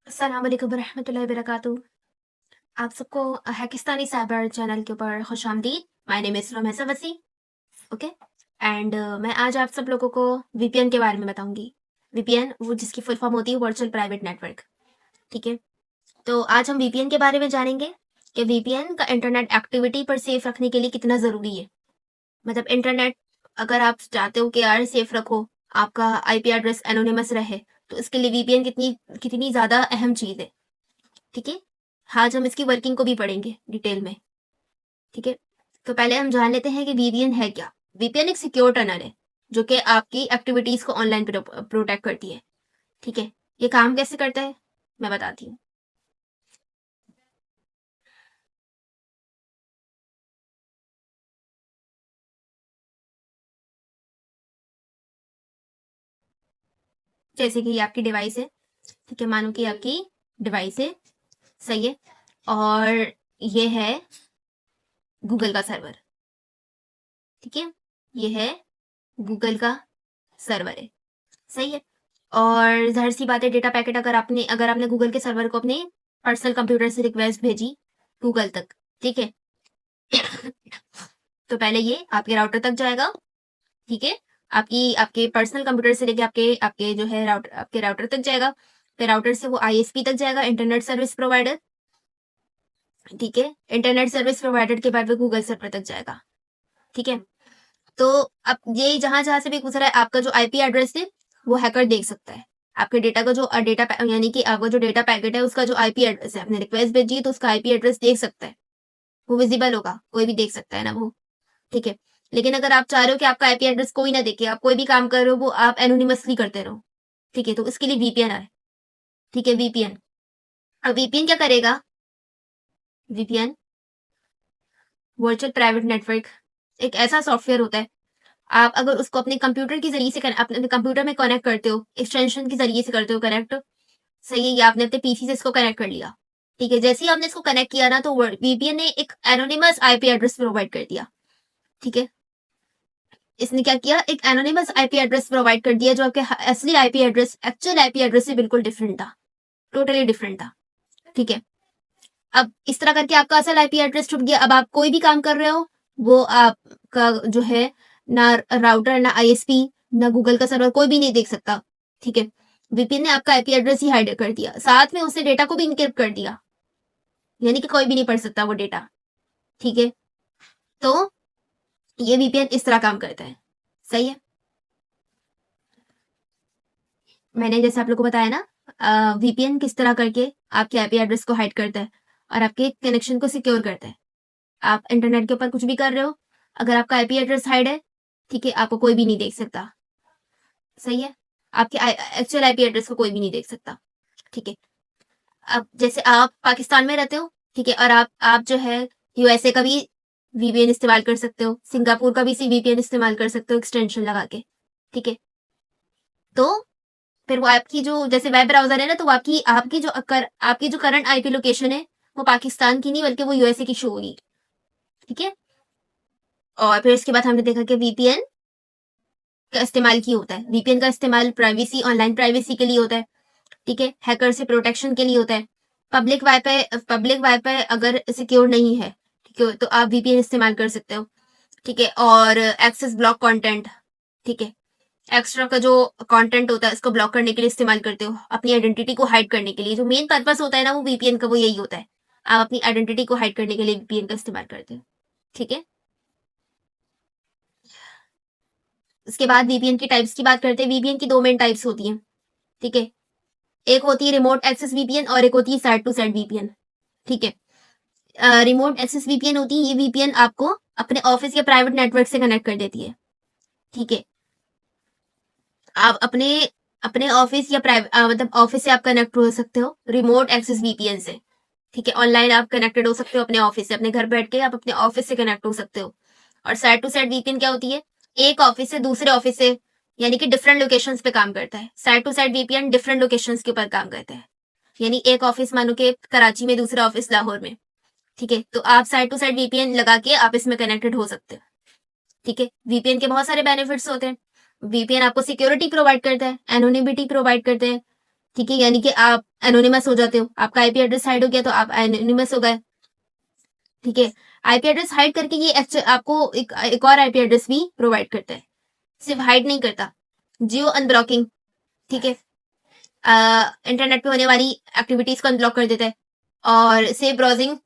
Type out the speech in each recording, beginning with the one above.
अस्सलाम वालेकुम रहमतुल्लाहि वबरकातुहू। आप सबको हैकिस्तानी साइबर चैनल के ऊपर खुशामदीद। माय नेम इज़ रमेसा वसी। ओके। एंड मैं आज आप सब लोगों को वीपीएन के बारे में बताऊंगी। वीपीएन वो जिसकी फुल फॉर्म होती है वर्चुअल प्राइवेट नेटवर्क। ठीक है। तो आज हम वीपीएन के बारे में जानेंगे कि वीपीएन का इंटरनेट एक्टिविटी पर सेफ रखने के लिए कितना ज़रूरी है। मतलब इंटरनेट अगर आप चाहते हो कि यार सेफ रखो, आपका आईपी एड्रेस एनोनिमस रहे, तो इसके लिए वीपीएन कितनी कितनी ज़्यादा अहम चीज़ है। ठीक है। आज हम इसकी वर्किंग को भी पढ़ेंगे डिटेल में। ठीक है। तो पहले हम जान लेते हैं कि वीपीएन है क्या। वीपीएन एक सिक्योर टनल है जो कि आपकी एक्टिविटीज को ऑनलाइन प्रोटेक्ट करती है। ठीक है। ये काम कैसे करता है मैं बताती हूँ। जैसे कि ये आपकी डिवाइस है। ठीक है। मानो कि आपकी डिवाइस है। सही है। और ये है गूगल का सर्वर। ठीक है। ये है गूगल का सर्वर है। सही है। और ज़ाहिर सी बात है डेटा पैकेट अगर आपने गूगल के सर्वर को अपने पर्सनल कंप्यूटर से रिक्वेस्ट भेजी गूगल तक। ठीक है। तो पहले ये आपके राउटर तक जाएगा। ठीक है। आपकी आपके पर्सनल कंप्यूटर से लेके आपके आपके जो है आपके राउटर तक जाएगा। फिर राउटर से वो आईएसपी तक जाएगा, इंटरनेट सर्विस प्रोवाइडर। ठीक है। इंटरनेट सर्विस प्रोवाइडर के बाद वो गूगल सर्वर तक जाएगा। ठीक है। तो अब ये जहां जहां से भी गुजरा है आपका जो आईपी एड्रेस है वो हैकर देख सकता है। आपके डेटा का जो यानी कि आपका जो डेटा पैकेट है उसका जो आईपी एड्रेस है, आपने रिक्वेस्ट भेजी है तो उसका आईपी एड्रेस देख सकता है। वो विजिबल होगा, कोई भी देख सकता है ना वो। ठीक है। लेकिन अगर आप चाह रहे हो कि आपका आईपी एड्रेस कोई ना देखे, आप कोई भी काम कर रहे हो वो आप एनोनिमसली करते रहो। ठीक है। तो इसके लिए वीपीएन है। ठीक है। वीपीएन। अब वीपीएन क्या करेगा। वीपीएन वर्चुअल प्राइवेट नेटवर्क एक ऐसा सॉफ्टवेयर होता है। आप अगर उसको अपने कंप्यूटर के जरिए से अपने कंप्यूटर में कनेक्ट करते हो, एक्सटेंशन के जरिए से करते हो कनेक्ट। सही है। या आपने अपने पीसी से इसको कनेक्ट कर लिया। ठीक है। जैसे ही आपने इसको कनेक्ट किया ना तो वीपीएन ने एक एनोनिमस आईपी एड्रेस प्रोवाइड कर दिया। ठीक है। इसने क्या किया, एक एनोनिमस आईपी एड्रेस प्रोवाइड कर दिया जो आपके असली IP address, actual IP address से बिल्कुल डिफरेंट था। टोटली डिफरेंट था। ठीक है। अब इस तरह करके आपका असल आईपी एड्रेस छुट गया। अब आप कोई भी काम कर रहे हो वो आपका जो है ना राउटर ना आईएसपी ना गूगल का सर्वर कोई भी नहीं देख सकता। ठीक है। वीपीएन ने आपका आईपी एड्रेस ही हाइड कर दिया, साथ में उसने डेटा को भी इनक्रिप्ट कर दिया, यानी कि कोई भी नहीं पढ़ सकता वो डेटा। ठीक है। तो ये वीपीएन इस तरह काम करता है। सही है। मैंने जैसे आप लोग को बताया ना वीपीएन किस तरह करके आपके आईपी एड्रेस को हाइड करता है और आपके कनेक्शन को सिक्योर करता है। आप इंटरनेट के ऊपर कुछ भी कर रहे हो, अगर आपका आईपी एड्रेस हाइड है, ठीक है, आपको कोई भी नहीं देख सकता। सही है। आपके एक्चुअल आईपी एड्रेस को कोई भी नहीं देख सकता। ठीक है। अब जैसे आप पाकिस्तान में रहते हो, ठीक है, और आप जो है यूएसए का भी वीपीएन इस्तेमाल कर सकते हो, सिंगापुर का भी वीपीएन इस्तेमाल कर सकते हो एक्सटेंशन लगा के। ठीक है। तो फिर वो आपकी जो जैसे वेब ब्राउजर है ना, तो वो आपकी जो करंट आईपी लोकेशन है वो पाकिस्तान की नहीं बल्कि वो यूएसए की शो होगी। ठीक है। और फिर इसके बाद हमने देखा कि वीपीएन का इस्तेमाल क्यों होता है। वीपीएन का इस्तेमाल प्राइवेसी, ऑनलाइन प्राइवेसी के लिए होता है। ठीक है। हैकर से प्रोटेक्शन के लिए होता है। पब्लिक वाईफाई अगर सिक्योर नहीं है, ठीक है, तो आप वीपीएन इस्तेमाल कर सकते हो। ठीक है। और एक्सेस ब्लॉक कंटेंट, ठीक है, एक्स्ट्रा का जो कंटेंट होता है इसको ब्लॉक करने के लिए इस्तेमाल करते हो, अपनी आइडेंटिटी को हाइड करने के लिए। जो मेन पर्पस होता है ना वो वीपीएन का वो यही होता है, आप अपनी आइडेंटिटी को हाइड करने के लिए वीपीएन का इस्तेमाल करते हो। ठीक है। उसके बाद वीपीएन की टाइप्स की बात करते हैं। वीपीएन की दो मेन टाइप्स होती हैं। ठीक है। एक होती है रिमोट एक्सेस वीपीएन और एक होती है साइड टू साइड वीपीएन। ठीक है। रिमोट एक्सेस वीपीएन होती है, ये वीपीएन आपको अपने ऑफिस या प्राइवेट नेटवर्क से कनेक्ट कर देती है। ठीक है। आप अपने अपने ऑफिस या प्राइवेट मतलब ऑफिस से आप कनेक्ट हो सकते हो रिमोट एक्सेस वीपीएन से। ठीक है। ऑनलाइन आप कनेक्टेड हो सकते हो अपने ऑफिस से, अपने घर बैठ के आप अपने ऑफिस से कनेक्ट हो सकते हो। और साइड टू साइड वीपीएन क्या होती है, एक ऑफिस से दूसरे ऑफिस से, यानी कि डिफरेंट लोकेशंस पे काम करता है। Side to side VPN different locations के ऊपर काम करता है, यानी एक ऑफिस मानो कि कराची में, दूसरा ऑफिस लाहौर में। ठीक है। तो आप साइड टू साइड वीपीएन लगा के आप इसमें कनेक्टेड हो सकते हो। ठीक है। वीपीएन के बहुत सारे बेनिफिट्स होते हैं। वीपीएन आपको सिक्योरिटी प्रोवाइड करता है, एनोनिमिटी प्रोवाइड करते हैं। ठीक है, यानी कि आप एनोनिमस हो जाते हो, आपका आईपी एड्रेस हाइड हो गया तो आप एनोनिमस हो गए। ठीक है, आईपी एड्रेस हाइड करके ये आपको एक और आईपी एड्रेस भी प्रोवाइड करता है, सिर्फ हाइड नहीं करता, जियो अनब्लॉकिंग। ठीक है, इंटरनेट पे होने वाली एक्टिविटीज को अनब्लॉक कर देता है और सेफ ब्राउजिंग,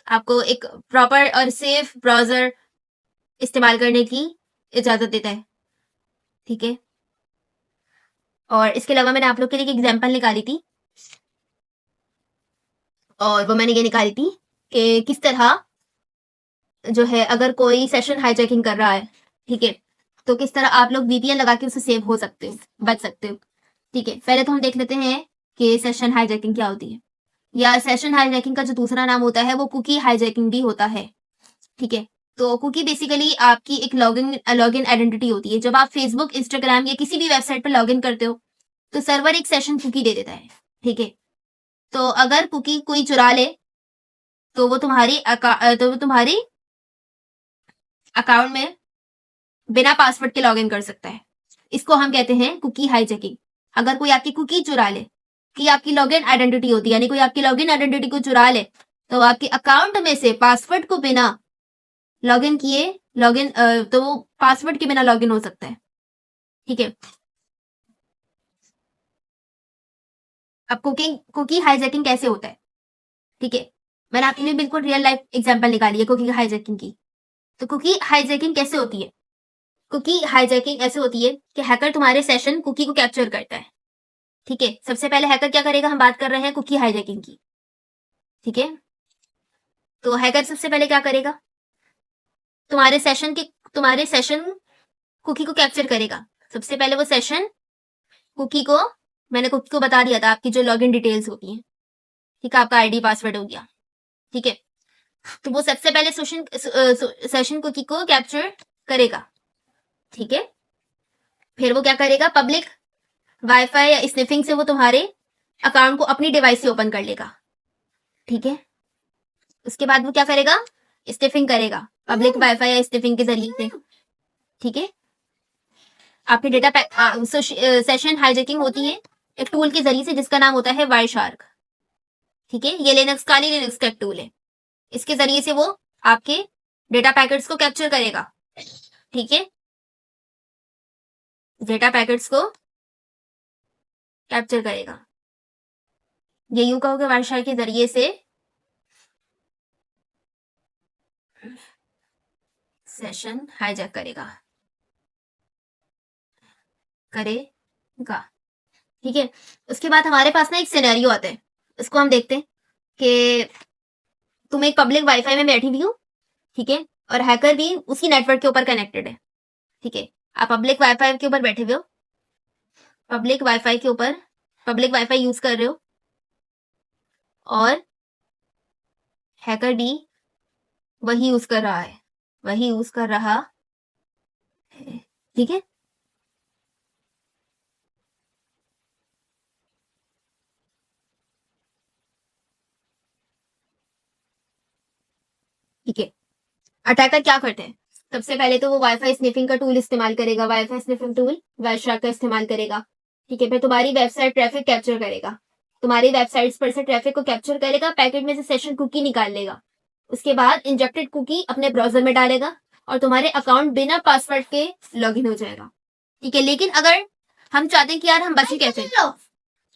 आपको एक प्रॉपर और सेफ ब्राउजर इस्तेमाल करने की इजाजत देता है। ठीक है, और इसके अलावा मैंने आप लोग के लिए एक एग्जाम्पल निकाली थी, और वो मैंने ये निकाली थी कि किस तरह जो है अगर कोई सेशन हाईजैकिंग कर रहा है, ठीक है, तो किस तरह आप लोग वीपीएन लगा के उससे सेव हो सकते हो, बच सकते हो। ठीक है, पहले तो हम देख लेते हैं कि सेशन हाईजैकिंग क्या होती है, या सेशन हाईजैकिंग का जो दूसरा नाम होता है वो कुकी हाईजैकिंग भी होता है। ठीक है, तो कुकी बेसिकली आपकी एक लॉगिन आइडेंटिटी होती है। जब आप फेसबुक, इंस्टाग्राम या किसी भी वेबसाइट पर लॉगिन करते हो तो सर्वर एक सेशन कुकी दे देता है। ठीक है, तो अगर कुकी कोई चुरा ले तो वो तुम्हारी अकाउंट में बिना पासवर्ड के लॉगिन कर सकता है। इसको हम कहते हैं कुकी हाईजैकिंग। अगर कोई आपकी कुकी चुरा ले, कि आपकी लॉगिन आइडेंटिटी होती है, यानी कोई आपकी लॉगिन आइडेंटिटी को चुरा ले, तो आपके अकाउंट में से पासवर्ड को बिना लॉगिन किए तो वो पासवर्ड के बिना लॉगिन हो सकता है। ठीक है, अब कुकी हाईजैकिंग कैसे होता है? ठीक है, मैंने आपके लिए बिल्कुल रियल लाइफ एग्जांपल निकाली है कुकी हाईजैकिंग की। तो कुकी हाईजैकिंग कैसे होती है? कुकी हाईजैकिंग ऐसे होती है कि हैकर तुम्हारे सेशन कुकी को कैप्चर करता है। ठीक है, सबसे पहले हैकर क्या करेगा, हम बात कर रहे हैं कुकी हाईजैकिंग की। ठीक है, तो हैकर सबसे पहले क्या करेगा, तुम्हारे सेशन कुकी को कैप्चर करेगा। सबसे पहले वो सेशन कुकी को, मैंने कुकी को बता दिया था आपकी जो लॉगिन डिटेल्स होती हैं। ठीक है, आपका आईडी पासवर्ड हो गया। ठीक है, तो वो सबसे पहले सेशन कुकी को कैप्चर करेगा। ठीक है, फिर वो क्या करेगा, पब्लिक वाईफाई या स्निफिंग से वो तुम्हारे अकाउंट को अपनी डिवाइस से ओपन कर लेगा। ठीक है, उसके बाद वो क्या करेगा, स्निफिंग करेगा पब्लिक वाईफाई या स्निफिंग के जरिए से। ठीक है, आपके डेटा सेशन हाईजैकिंग होती है एक टूल के जरिए से जिसका नाम होता है वायरशार्क। ठीक है, ये लिनक्स का एक टूल है, इसके जरिए से वो आपके डेटा पैकेट्स को कैप्चर करेगा। ठीक है, डेटा पैकेट्स को कैप्चर करेगा, ये यूं कहोगे वायरशार्क के जरिए से सेशन हाईजैक करेगा। ठीक है, उसके बाद हमारे पास ना एक सिनेरियो आता है, इसको हम देखते हैं कि तुम एक पब्लिक वाईफाई में बैठी हुई हो, ठीक है, और हैकर भी उसी नेटवर्क के ऊपर कनेक्टेड है। ठीक है, आप पब्लिक वाईफाई के ऊपर बैठे हुए हो, पब्लिक वाईफाई यूज कर रहे हो, और हैकर भी वही यूज कर रहा है। ठीक है, ठीक है, अटैकर क्या करते हैं, सबसे पहले तो वो वाईफाई स्निफिंग का टूल इस्तेमाल करेगा, वाईफाई स्निफिंग टूल वायरशार्क का इस्तेमाल करेगा। ठीक है, फिर तुम्हारी वेबसाइट ट्रैफिक कैप्चर करेगा, तुम्हारी वेबसाइट्स पर से ट्रैफिक को कैप्चर करेगा, पैकेट में से सेशन कुकी निकाल लेगा, उसके बाद इंजेक्टेड कुकी अपने ब्राउजर में डालेगा और तुम्हारे अकाउंट बिना पासवर्ड के लॉगिन हो जाएगा। ठीक है, लेकिन अगर हम चाहते हैं कि यार हम बचे कैसे,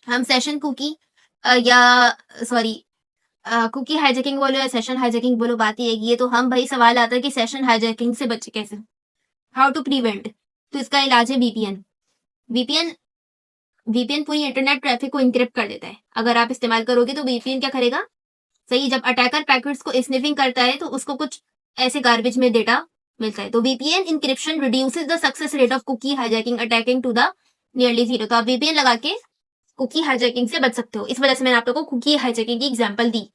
हम सेशन कुकी या सॉरी कुकी हाईजैकिंग बोलो या सेशन हाईजैकिंग बोलो, बात ही है, ये तो हम भाई सवाल आता है कि सेशन हाईजैकिंग से बचे कैसे, हाउ टू प्रिवेंट। तो इसका इलाज है वीपीएन। वीपीएन पूरी इंटरनेट ट्रैफिक को इंक्रिप्ट कर देता है। अगर आप इस्तेमाल करोगे तो वीपीएन क्या करेगा, सही, जब अटैकर पैकेट्स को स्निफिंग करता है तो उसको कुछ ऐसे गार्बेज में डेटा मिलता है। तो VPN encryption reduces the success rate of cookie hijacking attacking to the nearly zero. तो आप वीपीएन लगा के कुकी हाईजैकिंग से बच सकते हो। इस वजह से मैंने आप लोगों को कुकी हाईजैकिंग की एग्जांपल दी।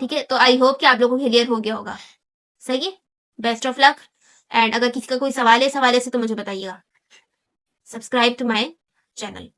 ठीक है, तो आई होप कि आप लोगों को क्लियर हो गया होगा। सही है, बेस्ट ऑफ लक, एंड अगर किसी का कोई सवाल है से तो मुझे बताइएगा। Subscribe to my channel.